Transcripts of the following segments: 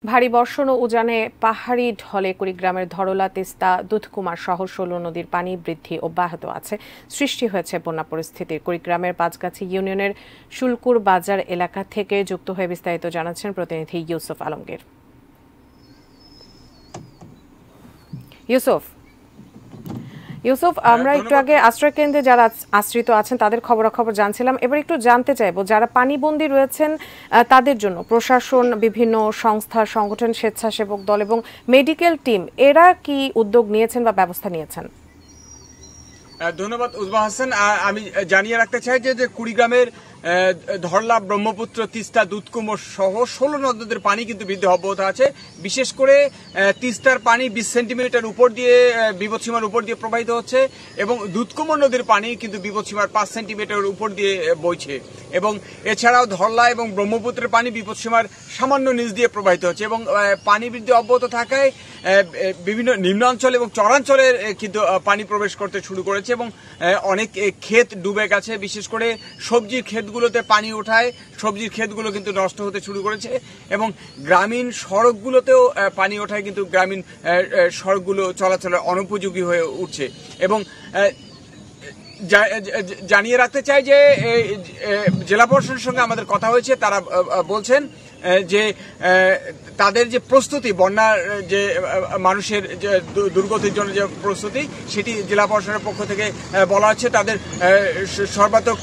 ভারী বর্ষণ ও উজানে পাহাড়ি ঢলে কুড়িগ্রামের ধরলা, তিস্তা, দুধকুমার সহ ১৬ নদীর পানি বৃদ্ধি অব্যাহত আছে। সৃষ্টি হয়েছে বন্যা পরিস্থিতির। কুড়িগ্রামের পাঁচগাছি ইউনিয়নের শুলকুর বাজার এলাকা থেকে যুক্ত হয়ে বিস্তারিত জানাচ্ছেন প্রতিনিধি ইউসুফ আলমগীর। ইউসুফ, আমরা একটু আগে আশ্রয় কেন্দ্রে যারা আশ্রিত আছেন তাদের খবরাখবর জানছিলাম। এবার একটু জানতে চাইবো, যারা পানিবন্দী রয়েছেন তাদের জন্য প্রশাসন, বিভিন্ন সংস্থা, সংগঠন, স্বেচ্ছাসেবক দল এবং মেডিকেল টিম এরা কি উদ্যোগ নিয়েছেন বা ব্যবস্থা নিয়েছেন? ধন্যবাদ উজমা হাসান। আমি জানিয়ে রাখতে চাই যে কুড়িগ্রামের ধরলা, ব্রহ্মপুত্র, তিস্তা, দুধকুমার সহ ১৬ নদীর পানি কিন্তু বৃদ্ধি অব্যাহত আছে। বিশেষ করে তিস্তার পানি ২০ সেন্টিমিটার উপর দিয়ে বিপদসীমার উপর দিয়ে প্রবাহিত হচ্ছে এবং দুধকুমার নদীর পানি কিন্তু বিপদসীমার ৫ সেন্টিমিটার উপর দিয়ে বইছে এবং এছাড়াও ধরলা এবং ব্রহ্মপুত্রের পানি বিপদসীমার সামান্য নিচ দিয়ে প্রবাহিত হচ্ছে এবং পানি বৃদ্ধি অব্যাহত থাকায় বিভিন্ন নিম্নাঞ্চল এবং চরাঞ্চলের কিন্তু পানি প্রবেশ করতে শুরু করেছে এবং অনেক ক্ষেত ডুবে গেছে। বিশেষ করে সবজির ক্ষেতগুলোতে পানি ওঠায় সবজির ক্ষেতগুলো কিন্তু নষ্ট হতে শুরু করেছে এবং গ্রামীণ সড়কগুলোতেও পানি ওঠায় কিন্তু গ্রামীণ সড়কগুলো চলাচলের অনুপযোগী হয়ে উঠছে এবং জানিয়ে রাখতে চাই যে জেলা প্রশাসনের সঙ্গে আমাদের কথা হয়েছে। তারা বলছেন যে তাদের যে প্রস্তুতি, বন্যার যে মানুষের যে দুর্গতির জন্য যে প্রস্তুতি, সেটি জেলা প্রশাসনের পক্ষ থেকে বলা হচ্ছে। তাদের সর্বাত্মক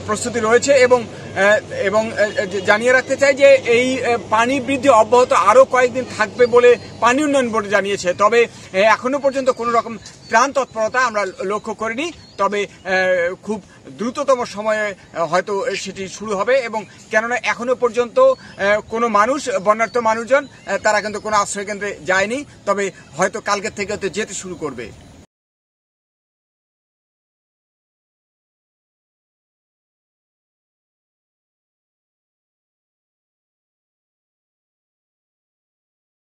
প্রস্তুতি রয়েছে এবং জানিয়ে রাখতে চাই যে এই পানি বৃদ্ধি অব্যাহত আরও কয়েকদিন থাকবে বলে পানি উন্নয়ন বোর্ড জানিয়েছে। তবে এখনো পর্যন্ত কোনো রকম ত্রাণ তৎপরতা আমরা লক্ষ্য করিনি। তবে খুব দ্রুততম সময়ে হয়তো সেটি শুরু হবে এবং কেননা এখনো পর্যন্ত কোনো মানুষ, বন্যার্ত মানুষজন তারা কিন্তু কোনো আশ্রয় কেন্দ্রে যায়নি। তবে হয়তো কালকের থেকে যেতে শুরু করবে।